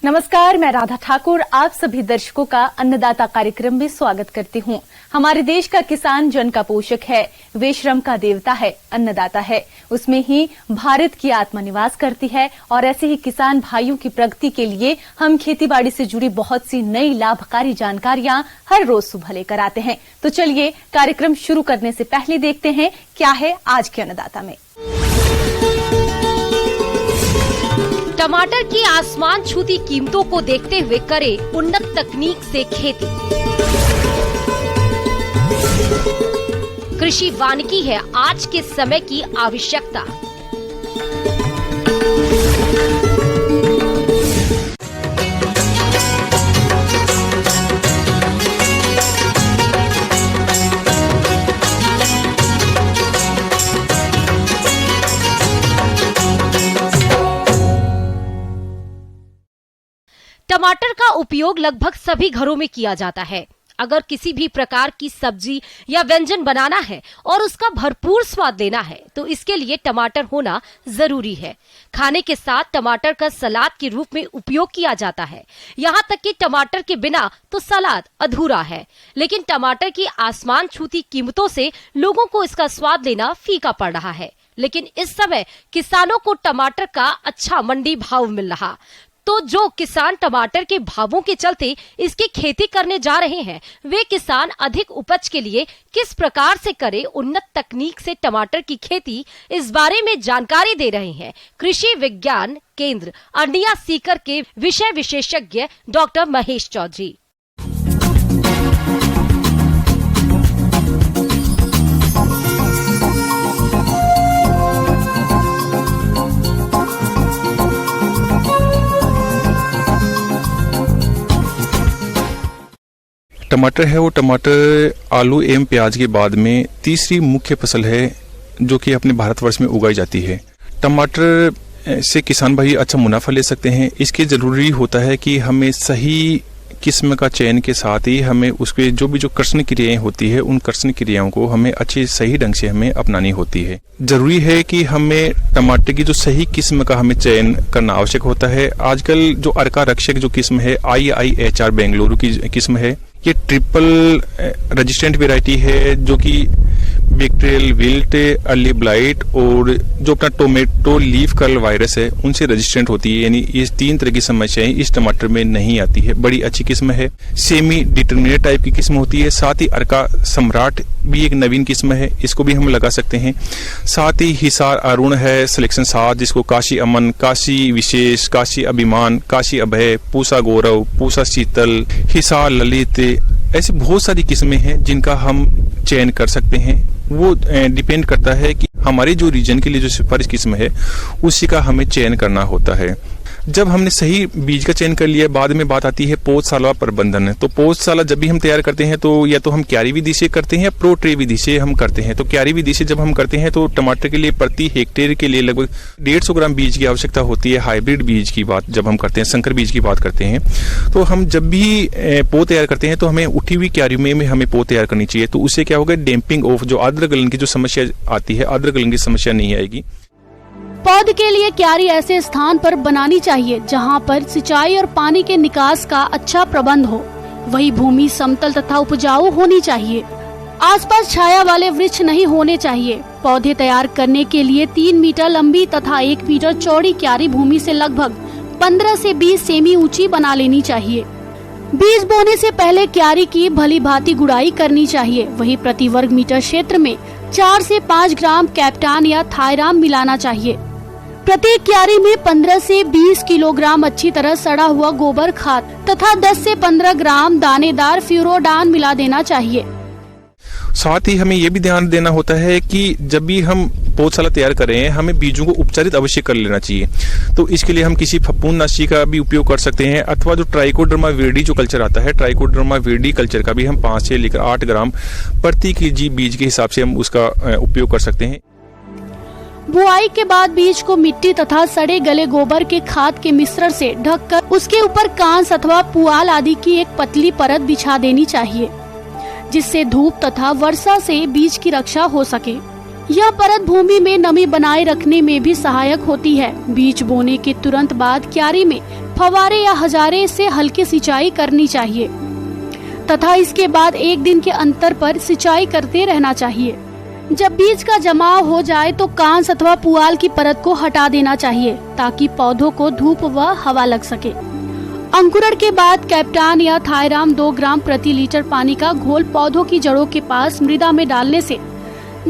नमस्कार, मैं राधा ठाकुर आप सभी दर्शकों का अन्नदाता कार्यक्रम में स्वागत करती हूं। हमारे देश का किसान जन का पोषक है, वे श्रम का देवता है, अन्नदाता है। उसमें ही भारत की आत्मा निवास करती है और ऐसे ही किसान भाइयों की प्रगति के लिए हम खेतीबाड़ी से जुड़ी बहुत सी नई लाभकारी जानकारियां हर रोज सुबह लेकर आते हैं। तो चलिए कार्यक्रम शुरू करने से पहले देखते हैं क्या है आज के अन्नदाता में। टमाटर की आसमान छूती कीमतों को देखते हुए करे उन्नत तकनीक से खेती। कृषि वानिकी है आज के समय की आवश्यकता। टमाटर का उपयोग लगभग सभी घरों में किया जाता है। अगर किसी भी प्रकार की सब्जी या व्यंजन बनाना है और उसका भरपूर स्वाद लेना है तो इसके लिए टमाटर होना जरूरी है। खाने के साथ टमाटर का सलाद के रूप में उपयोग किया जाता है। यहाँ तक कि टमाटर के बिना तो सलाद अधूरा है। लेकिन टमाटर की आसमान छूती कीमतों से लोगों को इसका स्वाद लेना फीका पड़ रहा है। लेकिन इस समय किसानों को टमाटर का अच्छा मंडी भाव मिल रहा, तो जो किसान टमाटर के भावों के चलते इसकी खेती करने जा रहे हैं, वे किसान अधिक उपज के लिए किस प्रकार से करें उन्नत तकनीक से टमाटर की खेती, इस बारे में जानकारी दे रहे हैं कृषि विज्ञान केंद्र अर्निया सीकर के विषय विशेषज्ञ डॉक्टर महेश चौधरी। टमाटर है वो टमाटर आलू एवं प्याज के बाद में तीसरी मुख्य फसल है जो कि अपने भारतवर्ष में उगाई जाती है। टमाटर से किसान भाई अच्छा मुनाफा ले सकते हैं। इसके जरूरी होता है कि हमें सही किस्म का चयन के साथ ही हमें उसके जो भी कर्षण क्रियाएं होती है, उन कर्षण क्रियाओं को हमें अच्छे सही ढंग से हमें अपनानी होती है। जरूरी है कि हमें टमाटर की जो सही किस्म का हमें चयन करना आवश्यक होता है। आजकल जो अर्का रक्षक जो किस्म है IIHR बेंगलुरु की किस्म है, ये ट्रिपल रेजिस्टेंट वेराइटी है जो कि बैक्टीरियल विल्ट, अर्ली ब्लाइट और जो अपना टोमेटो लीफ कर्ल वायरस है उनसे रेजिस्टेंट होती है। यानी ये 3 तरह की समस्याएं इस टमाटर में नहीं आती है। बड़ी अच्छी किस्म है। सेमी डिटर्मिनेट टाइप की किस्म होती है। साथ ही अर्का सम्राट भी एक नवीन किस्म है, इसको भी हम लगा सकते हैं। साथ ही हिसार अरुण है सिलेक्शन 7, जिसको काशी अमन, काशी विशेष, काशी अभिमान, काशी अभय, पूसा गौरव, पूसा शीतल, हिसार ललित, ऐसी बहुत सारी किस्में हैं जिनका हम चयन कर सकते हैं। वो डिपेंड करता है कि हमारे जो रीजन के लिए जो सिफारिश किस्म है उसी का हमें चयन करना होता है। जब हमने सही बीज का चयन कर लिया, बाद में बात आती है पौधशाला प्रबंधन। तो पौधशाला जब भी हम तैयार करते हैं तो या तो हम क्यारी विधि से करते हैं या प्रो ट्रे विधि से हम करते हैं। तो क्यारी विधि से जब हम करते हैं तो टमाटर के लिए प्रति हेक्टेयर के लिए लगभग 150 ग्राम बीज की आवश्यकता होती है। हाइब्रिड बीज की बात जब हम करते हैं, संकर बीज की बात करते हैं, तो हम जब भी पौध तैयार करते हैं तो हमें उठी हुई क्यारी में हमें पौध तैयार करनी चाहिए। तो उससे क्या होगा, डैम्पिंग ऑफ जो आर्द्र गलन की जो समस्या आती है, आर्द्र गलन की समस्या नहीं आएगी। पौध के लिए क्यारी ऐसे स्थान पर बनानी चाहिए जहां पर सिंचाई और पानी के निकास का अच्छा प्रबंध हो। वही भूमि समतल तथा उपजाऊ होनी चाहिए। आसपास छाया वाले वृक्ष नहीं होने चाहिए। पौधे तैयार करने के लिए 3 मीटर लंबी तथा 1 मीटर चौड़ी क्यारी भूमि से लगभग 15 से 20 सेमी ऊंची बना लेनी चाहिए। बीज बोने से पहले क्यारी की भली भांति गुड़ाई करनी चाहिए। वही प्रति वर्ग मीटर क्षेत्र में 4 से 5 ग्राम कैप्टान या थायराम मिलाना चाहिए। प्रत्येक क्यारी में 15 से 20 किलोग्राम अच्छी तरह सड़ा हुआ गोबर खाद तथा 10 से 15 ग्राम दानेदार फ्यूरोडान मिला देना चाहिए। साथ ही हमें यह भी ध्यान देना होता है कि जब भी हम पौधशाला तैयार कर रहे हैं, हमें बीजों को उपचारित अवश्य कर लेना चाहिए। तो इसके लिए हम किसी फफूंदनाशी का भी उपयोग कर सकते हैं, अथवा जो ट्राइकोडर्मा विरिडी जो कल्चर आता है, ट्राइकोडर्मा विरिडी कल्चर का भी हम 5 से लेकर 8 ग्राम प्रति केजी बीज के हिसाब से हम उसका उपयोग कर सकते हैं। बुआई के बाद बीज को मिट्टी तथा सड़े गले गोबर के खाद के मिश्रण से ढककर उसके ऊपर कांस अथवा पुआल आदि की एक पतली परत बिछा देनी चाहिए, जिससे धूप तथा वर्षा से बीज की रक्षा हो सके। यह परत भूमि में नमी बनाए रखने में भी सहायक होती है। बीज बोने के तुरंत बाद क्यारी में फव्वारे या हजारे से हल्की सिंचाई करनी चाहिए तथा इसके बाद 1 दिन के अंतर पर सिंचाई करते रहना चाहिए। जब बीज का जमाव हो जाए तो कांस अथवा पुआल की परत को हटा देना चाहिए ताकि पौधों को धूप व हवा लग सके। अंकुरण के बाद कैप्टान या थायराम 2 ग्राम प्रति लीटर पानी का घोल पौधों की जड़ों के पास मृदा में डालने से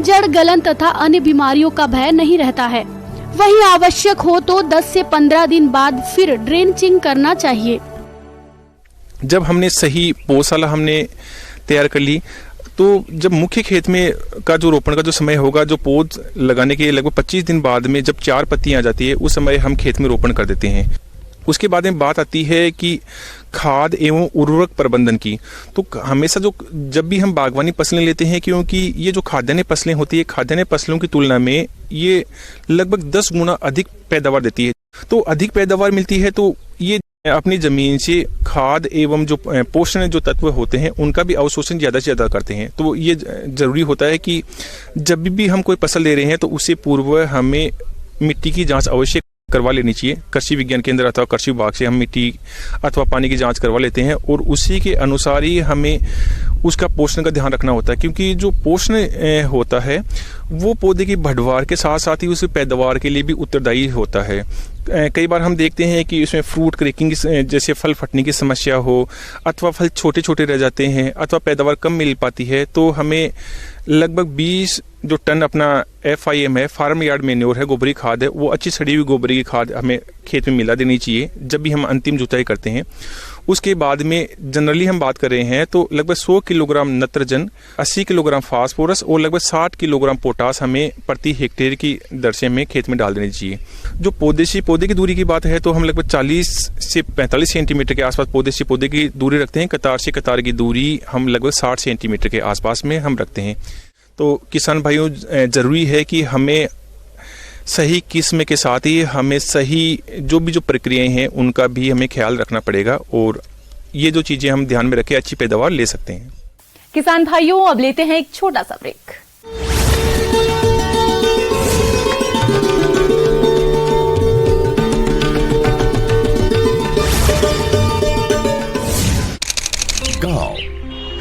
जड़ गलन तथा अन्य बीमारियों का भय नहीं रहता है। वहीं आवश्यक हो तो 10 से 15 दिन बाद फिर ड्रेंचिंग करना चाहिए। जब हमने सही पौधशाला हमने तैयार कर ली तो जब मुख्य खेत में का जो रोपण का जो समय होगा, जो पौध लगाने के लगभग 25 दिन बाद में जब 4 पत्तियां आ जाती है, उस समय हम खेत में रोपण कर देते हैं। उसके बाद में बात आती है कि खाद एवं उर्वरक प्रबंधन की। तो हमेशा जब भी हम बागवानी फसलें लेते हैं, क्योंकि ये जो खाद्यान्न फसलें होती है, खाद्यान्न फसलों की तुलना में ये लगभग 10 गुना अधिक पैदावार देती है। तो अधिक पैदावार मिलती है तो ये अपनी जमीन से खाद एवं जो पोषण जो तत्व होते हैं उनका भी अवशोषण ज्यादा से ज्यादा करते हैं। तो ये जरूरी होता है कि जब भी हम कोई फसल ले रहे हैं तो उससे पूर्व हमें मिट्टी की जांच अवश्य करवा लेनी चाहिए। कृषि विज्ञान केंद्र अथवा कृषि विभाग से हम मिट्टी अथवा पानी की जांच करवा लेते हैं और उसी के अनुसार ही हमें उसका पोषण का ध्यान रखना होता है, क्योंकि जो पोषण होता है वो पौधे की बढ़वार के साथ साथ ही उसकी पैदावार के लिए भी उत्तरदायी होता है। कई बार हम देखते हैं कि इसमें फ्रूट क्रैकिंग जैसे फल फटने की समस्या हो, अथवा फल छोटे छोटे रह जाते हैं, अथवा पैदावार कम मिल पाती है, तो हमें लगभग 20 जो टन अपना FIM है, फार्म यार्ड मैन्योर है, गोबरी खाद है, वो अच्छी सड़ी हुई गोबरी की खाद हमें खेत में मिला देनी चाहिए जब भी हम अंतिम जुताई करते हैं। उसके बाद में जनरली हम बात कर रहे हैं तो लगभग 100 किलोग्राम नत्रजन, 80 किलोग्राम फास्फोरस और लगभग 60 किलोग्राम पोटास हमें प्रति हेक्टेयर की दर से हमें खेत में डाल देनी चाहिए। जो पौधे से पौधे की दूरी की बात है तो हम लगभग 40 से 45 सेंटीमीटर के आसपास पौधे से पौधे की दूरी रखते हैं। कतार से कतार की दूरी हम लगभग 60 सेंटीमीटर के आसपास में हम रखते हैं। तो किसान भाइयों, जरूरी है कि हमें सही किस्म के साथ ही हमें सही जो प्रक्रियाएं हैं उनका भी हमें ख्याल रखना पड़ेगा, और ये जो चीजें हम ध्यान में रखें अच्छी पैदावार ले सकते हैं। किसान भाइयों, अब लेते हैं एक छोटा सा ब्रेक। गांव,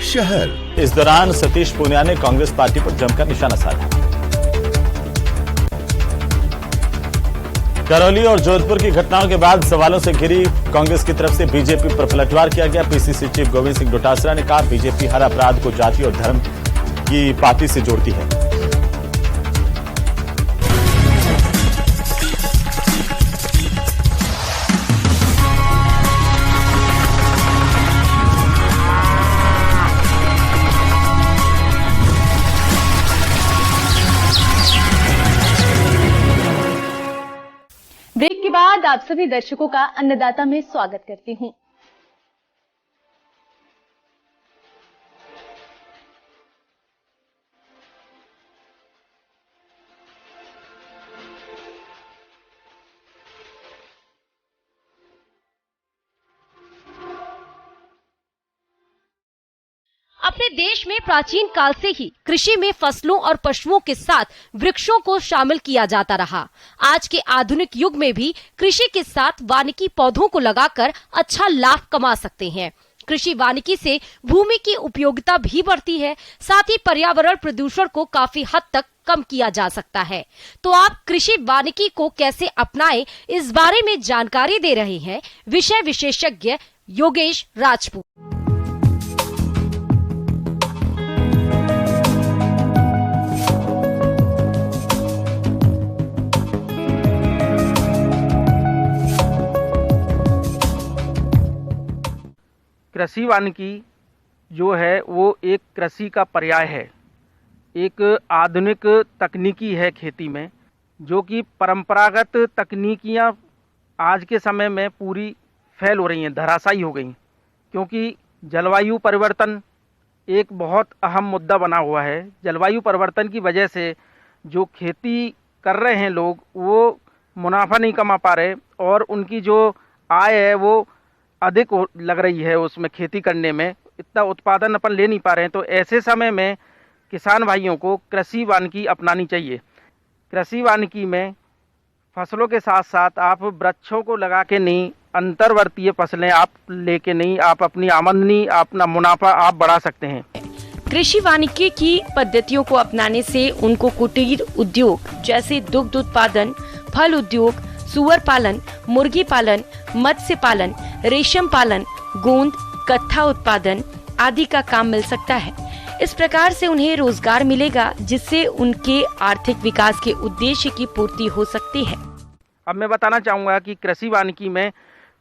शहर। इस दौरान सतीश पूनिया ने कांग्रेस पार्टी पर जमकर निशाना साधा। करौली और जोधपुर की घटनाओं के बाद सवालों से घिरी कांग्रेस की तरफ से बीजेपी पर पलटवार किया गया। पीसीसी चीफ गोविंद सिंह डोटासरा ने कहा, बीजेपी हर अपराध को जाति और धर्म की पार्टी से जोड़ती है। ब्रेक के बाद आप सभी दर्शकों का अन्नदाता में स्वागत करती हूं। अपने देश में प्राचीन काल से ही कृषि में फसलों और पशुओं के साथ वृक्षों को शामिल किया जाता रहा। आज के आधुनिक युग में भी कृषि के साथ वानिकी पौधों को लगाकर अच्छा लाभ कमा सकते हैं। कृषि वानिकी से भूमि की उपयोगिता भी बढ़ती है, साथ ही पर्यावरण प्रदूषण को काफी हद तक कम किया जा सकता है। तो आप कृषि वानिकी को कैसे अपनाएं, इस बारे में जानकारी दे रहे हैं विषय विशेषज्ञ योगेश राजपूत। कृषि वानिकी जो है वो एक कृषि का पर्याय है, एक आधुनिक तकनीकी है खेती में, जो कि परंपरागत तकनीकियां आज के समय में पूरी फैल हो रही हैं, धराशायी हो गई, क्योंकि जलवायु परिवर्तन एक बहुत अहम मुद्दा बना हुआ है। जलवायु परिवर्तन की वजह से जो खेती कर रहे हैं लोग, वो मुनाफा नहीं कमा पा रहे और उनकी जो आय है वो अधिक लग रही है, उसमें खेती करने में इतना उत्पादन अपन ले नहीं पा रहे हैं। तो ऐसे समय में किसान भाइयों को कृषि वानिकी अपनानी चाहिए। कृषि वानिकी में फसलों के साथ साथ आप वृक्षों को लगा के नहीं, अंतर्वर्तीय फसलें आप लेके नहीं, आप अपनी आमदनी, अपना मुनाफा आप बढ़ा सकते हैं। कृषि वानिकी की पद्धतियों को अपनाने से उनको कुटीर उद्योग जैसे दुग्ध उत्पादन, फल उद्योग, सुअर पालन, मुर्गी पालन, मत्स्य पालन, रेशम पालन, गोंद, कत्था उत्पादन आदि का काम मिल सकता है। इस प्रकार से उन्हें रोजगार मिलेगा, जिससे उनके आर्थिक विकास के उद्देश्य की पूर्ति हो सकती है। अब मैं बताना चाहूँगा कि कृषि वानिकी में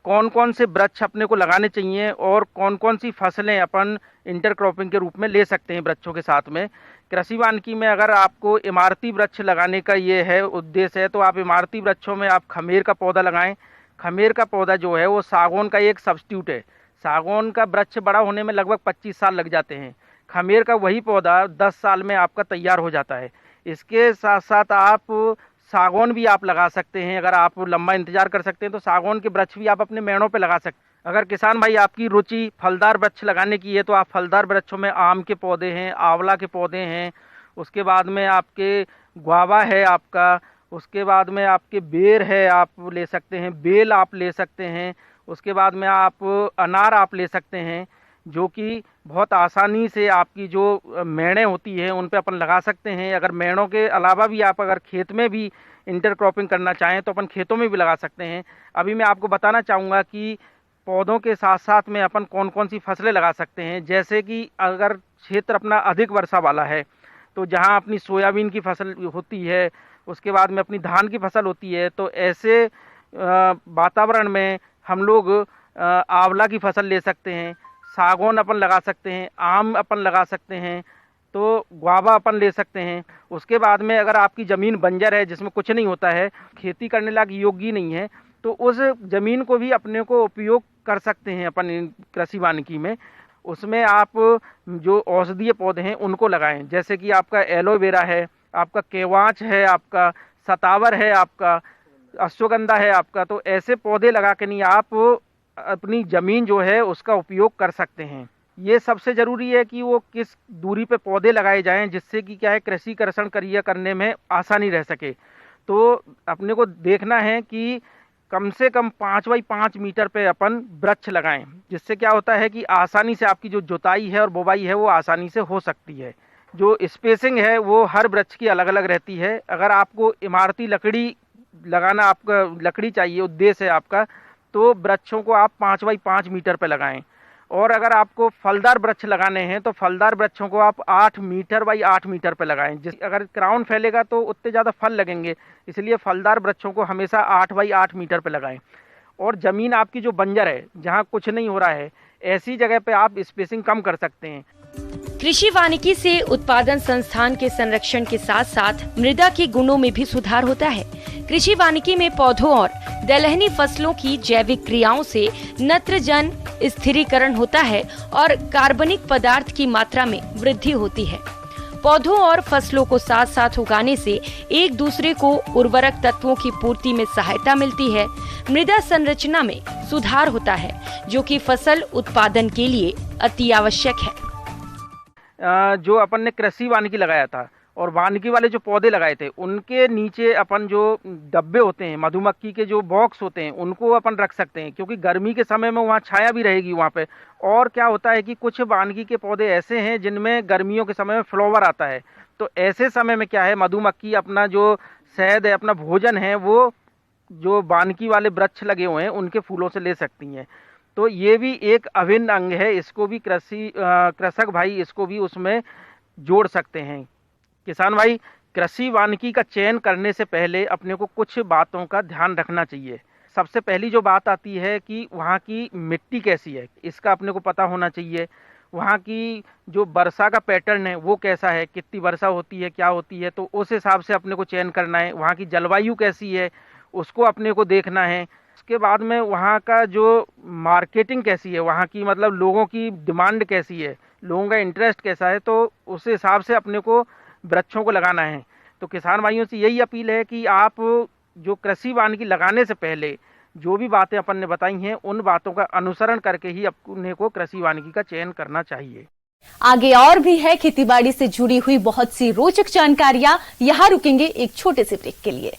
कौन कौन से वृक्ष अपने को लगाने चाहिए और कौन कौन सी फसलें अपन इंटरक्रॉपिंग के रूप में ले सकते हैं वृक्षों के साथ में। कृषि वानिकी में अगर आपको इमारती वृक्ष लगाने का ये है उद्देश्य है, तो आप इमारती वृक्षों में आप खमेर का पौधा लगाएं। खमेर का पौधा जो है वो सागौन का एक सब्स्टिट्यूट है। सागौन का वृक्ष बड़ा होने में लगभग 25 साल लग जाते हैं। खमेर का वही पौधा 10 साल में आपका तैयार हो जाता है। इसके साथ साथ आप सागौन भी आप लगा सकते हैं। अगर आप लंबा इंतजार कर सकते हैं तो सागौन के वृक्ष भी आप अपने मेड़ों पे लगा सकते हैं। अगर किसान भाई आपकी रुचि फलदार वृक्ष लगाने की है तो आप फलदार वृक्षों में आम के पौधे हैं, आंवला के पौधे हैं, उसके बाद में आपके गुआवा है आपका, उसके बाद में आपके बेर है आप ले सकते हैं, बेल आप ले सकते हैं, उसके बाद में आप अनार आप ले सकते हैं, जो कि बहुत आसानी से आपकी जो मेड़ें होती है उन पे अपन लगा सकते हैं। अगर मेड़ों के अलावा भी आप अगर खेत में भी इंटरक्रॉपिंग करना चाहें तो अपन खेतों में भी लगा सकते हैं। अभी मैं आपको बताना चाहूँगा कि पौधों के साथ साथ में अपन कौन कौन सी फसलें लगा सकते हैं। जैसे कि अगर क्षेत्र अपना अधिक वर्षा वाला है तो जहाँ अपनी सोयाबीन की फसल होती है, उसके बाद में अपनी धान की फसल होती है, तो ऐसे वातावरण में हम लोग आंवला की फसल ले सकते हैं, सागौन अपन लगा सकते हैं, आम अपन लगा सकते हैं, तो गुआवा अपन ले सकते हैं। उसके बाद में अगर आपकी ज़मीन बंजर है जिसमें कुछ नहीं होता है, खेती करने लायक योग्य नहीं है, तो उस ज़मीन को भी अपने को उपयोग कर सकते हैं अपन कृषि वानिकी में। उसमें आप जो औषधीय पौधे हैं उनको लगाएं। जैसे कि आपका एलोवेरा है, आपका केवांच है, आपका सतावर है, आपका अश्वगंधा है आपका, तो ऐसे पौधे लगा के नहीं आप अपनी ज़मीन जो है उसका उपयोग कर सकते हैं। ये सबसे ज़रूरी है कि वो किस दूरी पे पौधे लगाए जाएं जिससे कि क्या है कृषिकरण कार्य करने में आसानी रह सके। तो अपने को देखना है कि कम से कम 5 बाई 5 मीटर पे अपन वृक्ष लगाएं, जिससे क्या होता है कि आसानी से आपकी जो जुताई है और बुवाई है वो आसानी से हो सकती है। जो स्पेसिंग है वो हर वृक्ष की अलग अलग रहती है। अगर आपको इमारती लकड़ी लगाना, आपका लकड़ी चाहिए उद्देश्य है आपका, तो वृक्षों को आप 5 बाई 5 मीटर पे लगाएं। और अगर आपको फलदार वृक्ष लगाने हैं तो फलदार वृक्षों को आप 8 मीटर बाई 8 मीटर पे लगाएं। अगर क्राउन फैलेगा तो उतने ज़्यादा फल लगेंगे, इसलिए फलदार वृक्षों को हमेशा 8 बाई 8 मीटर पे लगाएं। और ज़मीन आपकी जो बंजर है, जहाँ कुछ नहीं हो रहा है, ऐसी जगह पे आप स्पेसिंग कम कर सकते हैं। कृषि वानिकी से उत्पादन संस्थान के संरक्षण के साथ साथ मृदा के गुणों में भी सुधार होता है। कृषि वानिकी में पौधों और दलहनी फसलों की जैविक क्रियाओं से नत्रजन स्थिरीकरण होता है और कार्बनिक पदार्थ की मात्रा में वृद्धि होती है। पौधों और फसलों को साथ साथ उगाने से एक दूसरे को उर्वरक तत्वों की पूर्ति में सहायता मिलती है। मृदा संरचना में सुधार होता है, जो कि फसल उत्पादन के लिए अति आवश्यक है। जो अपन ने कृषि वानिकी लगाया था और वानिकी वाले जो पौधे लगाए थे, उनके नीचे अपन जो डब्बे होते हैं, मधुमक्खी के जो बॉक्स होते हैं, उनको अपन रख सकते हैं, क्योंकि गर्मी के समय में वहाँ छाया भी रहेगी वहाँ पे। और क्या होता है कि कुछ वानिकी के पौधे ऐसे हैं जिनमें गर्मियों के समय में फ्लावर आता है, तो ऐसे समय में क्या है, मधुमक्खी अपना जो शहद है, अपना भोजन है, वो जो वानिकी वाले वृक्ष लगे हुए हैं उनके फूलों से ले सकती हैं। तो ये भी एक अभिन्न अंग है, इसको भी कृषक भाई इसको भी उसमें जोड़ सकते हैं। किसान भाई, कृषि वानिकी का चयन करने से पहले अपने को कुछ बातों का ध्यान रखना चाहिए। सबसे पहली जो बात आती है कि वहाँ की मिट्टी कैसी है, इसका अपने को पता होना चाहिए। वहाँ की जो वर्षा का पैटर्न है वो कैसा है, कितनी वर्षा होती है, क्या होती है, तो उस हिसाब से अपने को चयन करना है। वहाँ की जलवायु कैसी है उसको अपने को देखना है। उसके बाद में वहाँ का जो मार्केटिंग कैसी है, वहाँ की मतलब लोगों की डिमांड कैसी है, लोगों का इंटरेस्ट कैसा है, तो उस हिसाब से अपने को वृक्षों को लगाना है। तो किसान भाइयों से यही अपील है कि आप जो कृषि वानिकी लगाने से पहले जो भी बातें अपन ने बताई हैं, उन बातों का अनुसरण करके ही अपने को कृषि वानिकी का चयन करना चाहिए। आगे और भी है खेतीबाड़ी से जुड़ी हुई बहुत सी रोचक जानकारियां। यहाँ रुकेंगे एक छोटे से ब्रेक के लिए।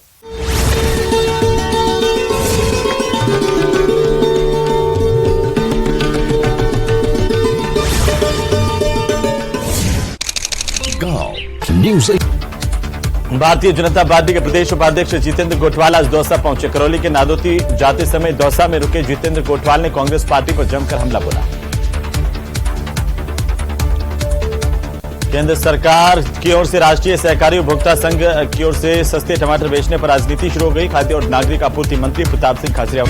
न्यूज। भारतीय जनता पार्टी के प्रदेश उपाध्यक्ष जितेंद्र गोठवाल आज दौसा पहुंचे। करौली के नादौती जाते समय दौसा में रुके जितेंद्र गोठवाल ने कांग्रेस पार्टी पर जमकर हमला बोला। केंद्र सरकार की ओर से राष्ट्रीय सहकारी उपभोक्ता संघ की ओर से सस्ते टमाटर बेचने पर राजनीति शुरू हो गई। खाद्य और नागरिक आपूर्ति मंत्री प्रताप सिंह खाचरिया।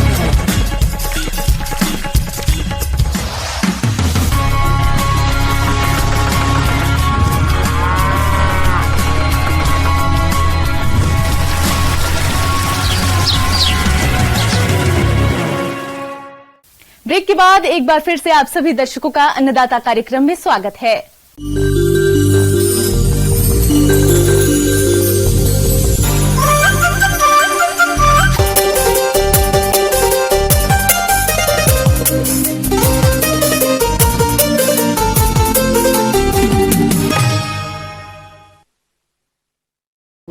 ब्रेक के बाद एक बार फिर से आप सभी दर्शकों का अन्नदाता कार्यक्रम में स्वागत है।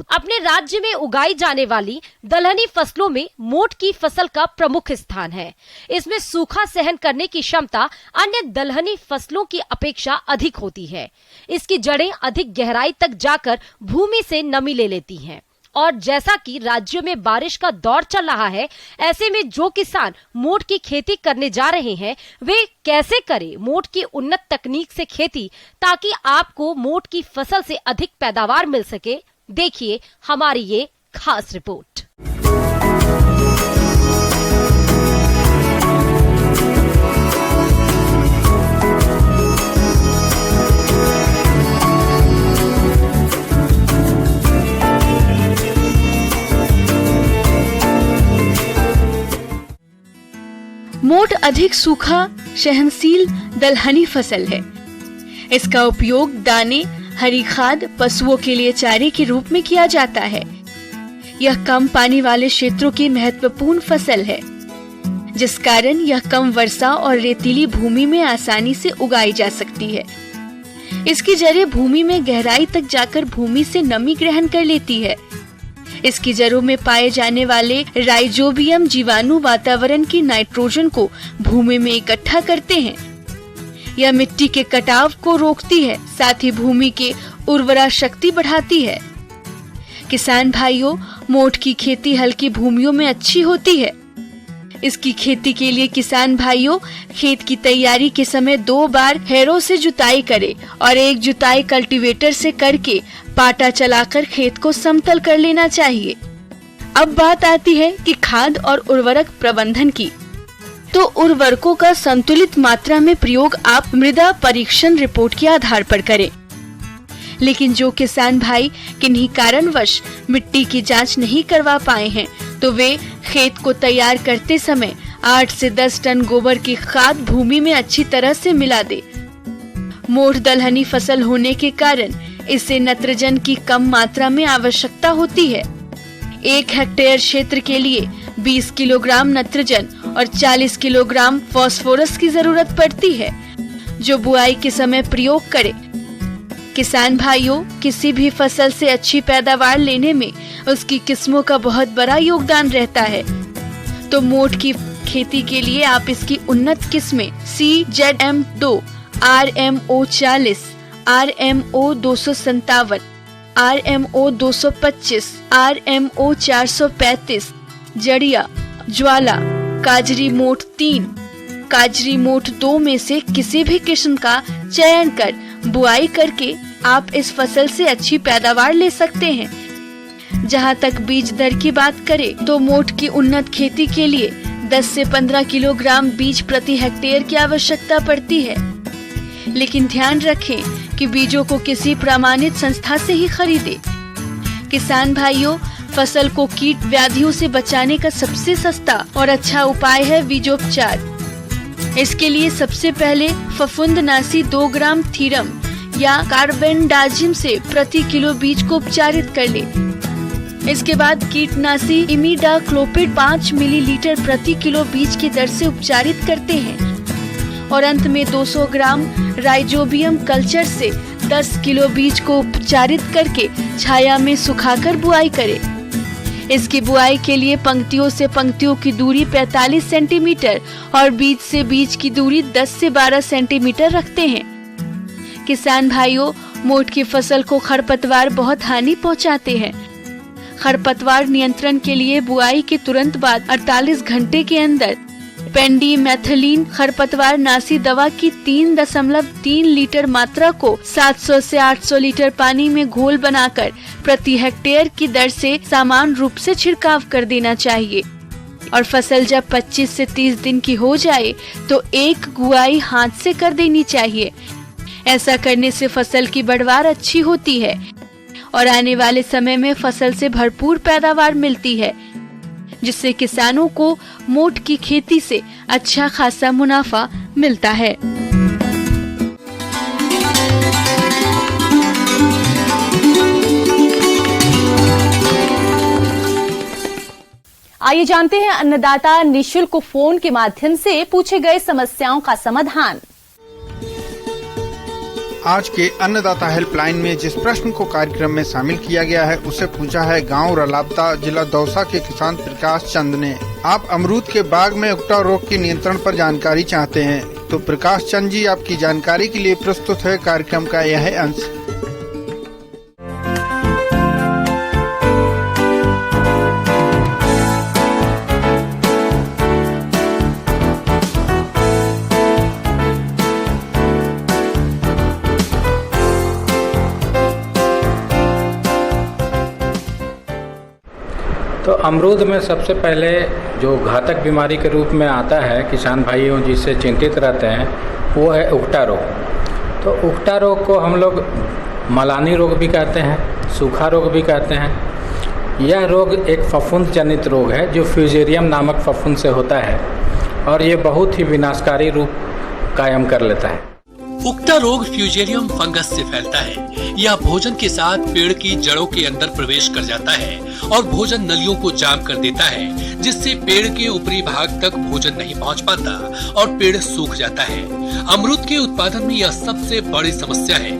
अपने राज्य में उगाई जाने वाली दलहनी फसलों में मोठ की फसल का प्रमुख स्थान है। इसमें सूखा सहन करने की क्षमता अन्य दलहनी फसलों की अपेक्षा अधिक होती है। इसकी जड़ें अधिक गहराई तक जाकर भूमि से नमी ले लेती हैं। और जैसा कि राज्य में बारिश का दौर चल रहा है, ऐसे में जो किसान मोठ की खेती करने जा रहे हैं वे कैसे करें मोठ की उन्नत तकनीक से खेती, ताकि आपको मोठ की फसल से अधिक पैदावार मिल सके। देखिए हमारी ये खास रिपोर्ट। मोठ अधिक सूखा सहनशील दलहनी फसल है। इसका उपयोग दाने, हरी खाद, पशुओं के लिए चारे के रूप में किया जाता है। यह कम पानी वाले क्षेत्रों की महत्वपूर्ण फसल है, जिस कारण यह कम वर्षा और रेतीली भूमि में आसानी से उगाई जा सकती है। इसकी जड़ें भूमि में गहराई तक जाकर भूमि से नमी ग्रहण कर लेती है। इसकी जड़ों में पाए जाने वाले राइजोबियम जीवाणु वातावरण की नाइट्रोजन को भूमि में इकट्ठा करते हैं। यह मिट्टी के कटाव को रोकती है, साथ ही भूमि के उर्वरा शक्ति बढ़ाती है। किसान भाइयों, मोठ की खेती हल्की भूमियों में अच्छी होती है। इसकी खेती के लिए किसान भाइयों खेत की तैयारी के समय 2 बार हैरों से जुताई करें और 1 जुताई कल्टीवेटर से करके पाटा चलाकर खेत को समतल कर लेना चाहिए। अब बात आती है कि खाद और उर्वरक प्रबंधन की। तो उर्वरकों का संतुलित मात्रा में प्रयोग आप मृदा परीक्षण रिपोर्ट के आधार पर करें। लेकिन जो किसान भाई किन्हीं कारणवश मिट्टी की जांच नहीं करवा पाए हैं, तो वे खेत को तैयार करते समय 8 से 10 टन गोबर की खाद भूमि में अच्छी तरह से मिला दे। मोठ दलहनी फसल होने के कारण इसे नत्रजन की कम मात्रा में आवश्यकता होती है। 1 हेक्टेयर क्षेत्र के लिए 20 किलोग्राम नत्रजन और 40 किलोग्राम फास्फोरस की जरूरत पड़ती है, जो बुआई के समय प्रयोग करें। किसान भाइयों, किसी भी फसल से अच्छी पैदावार लेने में उसकी किस्मों का बहुत बड़ा योगदान रहता है। तो मोठ की खेती के लिए आप इसकी उन्नत किस्में CZM2, RMO 40, RMO 257, RMO 225, RMO 435, Jadia, ज्वाला, काजरी मोठ 3, काजरी मोठ 2 में से किसी भी किस्म का चयन कर बुआई करके आप इस फसल से अच्छी पैदावार ले सकते हैं। जहां तक बीज दर की बात करें, तो मोठ की उन्नत खेती के लिए 10 से 15 किलोग्राम बीज प्रति हेक्टेयर की आवश्यकता पड़ती है। लेकिन ध्यान रखें कि बीजों को किसी प्रमाणित संस्था से ही खरीदें। किसान भाइयों, फसल को कीट व्याधियों से बचाने का सबसे सस्ता और अच्छा उपाय है बीजोपचार। इसके लिए सबसे पहले फफूंदनाशी 2 ग्राम थीरम या कार्बेंडाजिम से प्रति किलो बीज को उपचारित कर ले। इसके बाद कीटनाशी इमिडाक्लोपिड 5 मिलीलीटर प्रति किलो बीज की दर से उपचारित करते हैं। और अंत में 200 ग्राम राइजोबियम कल्चर से 10 किलो बीज को उपचारित करके छाया में सुखाकर बुआई करें। इसकी बुआई के लिए पंक्तियों से पंक्तियों की दूरी 45 सेंटीमीटर और बीज से बीज की दूरी 10 से 12 सेंटीमीटर रखते हैं। किसान भाइयों, मोठ की फसल को खरपतवार बहुत हानि पहुंचाते हैं। खरपतवार नियंत्रण के लिए बुआई के तुरंत बाद 48 घंटे के अंदर पेंडीमेथिलीन खरपतवार नाशी दवा की 3.3 लीटर मात्रा को 700 से 800 लीटर पानी में घोल बनाकर प्रति हेक्टेयर की दर से समान रूप से छिड़काव कर देना चाहिए। और फसल जब 25 से 30 दिन की हो जाए तो एक गुआई हाथ से कर देनी चाहिए। ऐसा करने से फसल की बढ़वार अच्छी होती है और आने वाले समय में फसल से भरपूर पैदावार मिलती है, जिससे किसानों को मोठ की खेती से अच्छा खासा मुनाफा मिलता है। आइए जानते हैं अन्नदाता निशुल्क फोन के माध्यम से पूछे गए समस्याओं का समाधान। आज के अन्नदाता हेल्पलाइन में जिस प्रश्न को कार्यक्रम में शामिल किया गया है उसे पूछा है गांव रलावता जिला दौसा के किसान प्रकाश चंद ने। आप अमरूद के बाग में उगटा रोग के नियंत्रण पर जानकारी चाहते हैं तो प्रकाश चंद जी आपकी जानकारी के लिए प्रस्तुत है कार्यक्रम का यह अंश। तो अमरूद में सबसे पहले जो घातक बीमारी के रूप में आता है, किसान भाइयों जिससे चिंतित रहते हैं, वो है उगटा रोग। तो उगटा रोग को हम लोग मलानी रोग भी कहते हैं, सूखा रोग भी कहते हैं। यह रोग एक फफूंद जनित रोग है जो फ्यूजेरियम नामक फफूंद से होता है और ये बहुत ही विनाशकारी रूप कायम कर लेता है। उगटा रोग फ्यूजेरियम फंगस से फैलता है। यह भोजन के साथ पेड़ की जड़ों के अंदर प्रवेश कर जाता है और भोजन नलियों को जाम कर देता है, जिससे पेड़ के ऊपरी भाग तक भोजन नहीं पहुंच पाता और पेड़ सूख जाता है। अमरूद के उत्पादन में यह सबसे बड़ी समस्या है।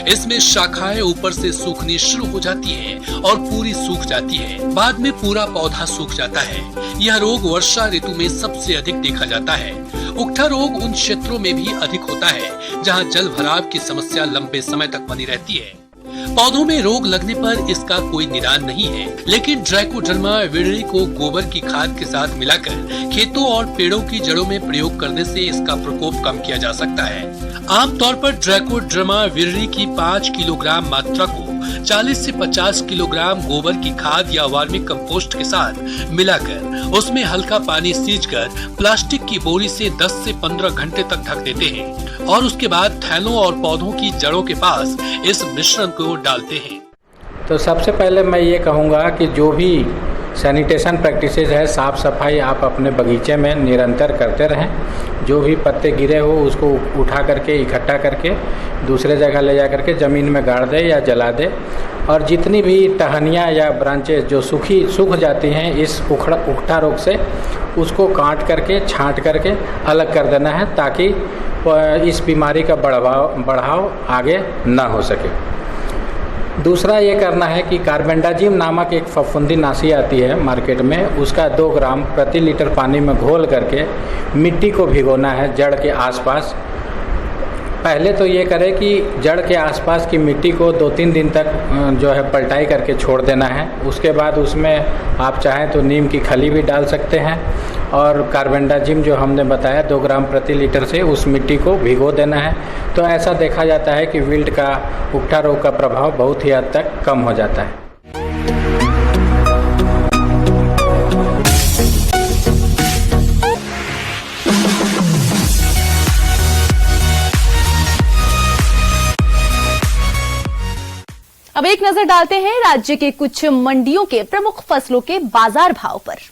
इसमें शाखाएं ऊपर से सूखनी शुरू हो जाती हैं और पूरी सूख जाती है। बाद में पूरा पौधा सूख जाता है। यह रोग वर्षा ऋतु में सबसे अधिक देखा जाता है। उगटा रोग उन क्षेत्रों में भी अधिक होता है जहां जल भराव की समस्या लंबे समय तक बनी रहती है। पौधों में रोग लगने पर इसका कोई निदान नहीं है, लेकिन ट्राइकोडर्मा विरिडी को गोबर की खाद के साथ मिलाकर खेतों और पेड़ों की जड़ों में प्रयोग करने से इसका प्रकोप कम किया जा सकता है। आमतौर पर ट्राइकोडर्मा विरिडी की 5 किलोग्राम मात्रा को 40 से 50 किलोग्राम गोबर की खाद या वर्मी कंपोस्ट के साथ मिलाकर उसमें हल्का पानी सींचकर प्लास्टिक की बोरी से 10 से 15 घंटे तक ढक देते हैं और उसके बाद थैलों और पौधों की जड़ों के पास इस मिश्रण को डालते हैं। तो सबसे पहले मैं ये कहूँगा कि जो भी सैनिटेशन प्रैक्टिसेस है, साफ सफाई आप अपने बगीचे में निरंतर करते रहें। जो भी पत्ते गिरे हो उसको उठा करके इकट्ठा करके दूसरे जगह ले जा करके ज़मीन में गाड़ दे या जला दे। और जितनी भी टहनियाँ या ब्रांचेस जो सूख जाती हैं इस उगटा रोग से, उसको काट करके छांट करके अलग कर देना है ताकि इस बीमारी का बढ़ाव आगे ना हो सके। दूसरा ये करना है कि कार्बेंडाजिम नामक एक फफूंदी नाशी आती है मार्केट में, उसका 2 ग्राम प्रति लीटर पानी में घोल करके मिट्टी को भिगोना है जड़ के आसपास। पहले तो ये करें कि जड़ के आसपास की मिट्टी को 2-3 दिन तक जो है पलटाई करके छोड़ देना है। उसके बाद उसमें आप चाहें तो नीम की खली भी डाल सकते हैं और कार्बेंडाजिम जो हमने बताया 2 ग्राम प्रति लीटर से उस मिट्टी को भिगो देना है। तो ऐसा देखा जाता है कि विल्ट का उगटा रोग का प्रभाव बहुत ही हद तक कम हो जाता है। अब एक नजर डालते हैं राज्य के कुछ मंडियों के प्रमुख फसलों के बाजार भाव पर।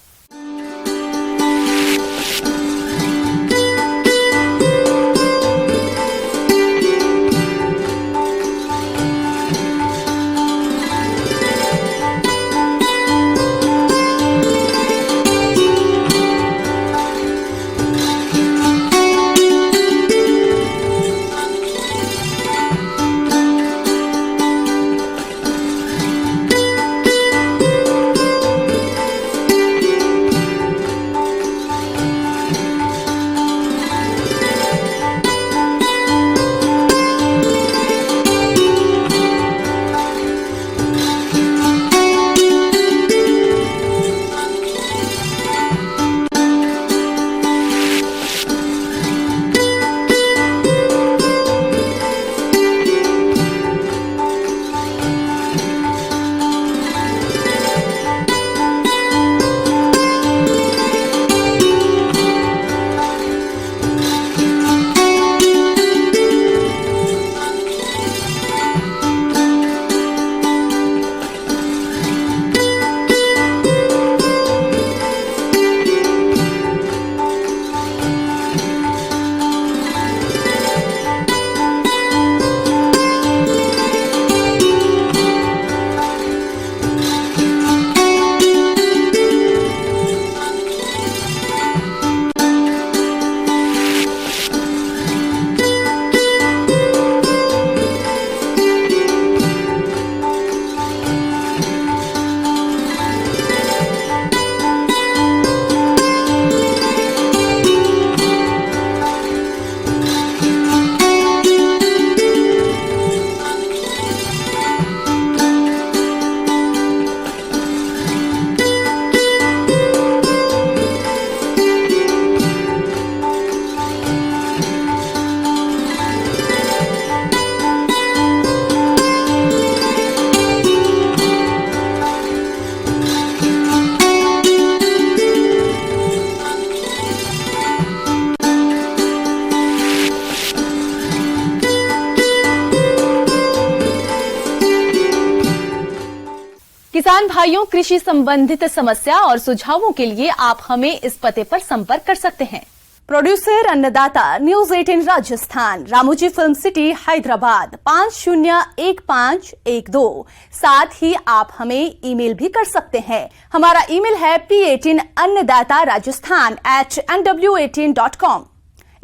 किसान भाइयों, कृषि संबंधित समस्या और सुझावों के लिए आप हमें इस पते पर संपर्क कर सकते हैं। प्रोड्यूसर अन्नदाता news 18 Rajasthan, Ramoji film city, Hyderabad 501512। साथ ही आप हमें ईमेल भी कर सकते हैं। हमारा ईमेल है p18annadatharajasthan@nw18.com।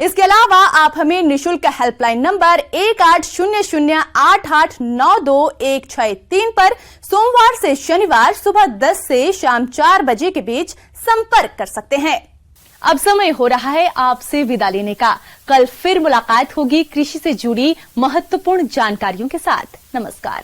इसके अलावा आप हमें निशुल्क हेल्पलाइन नंबर 180088926163 पर सोमवार से शनिवार सुबह 10 से शाम 4 बजे के बीच संपर्क कर सकते हैं। अब समय हो रहा है आपसे विदा लेने का। कल फिर मुलाकात होगी कृषि से जुड़ी महत्वपूर्ण जानकारियों के साथ। नमस्कार।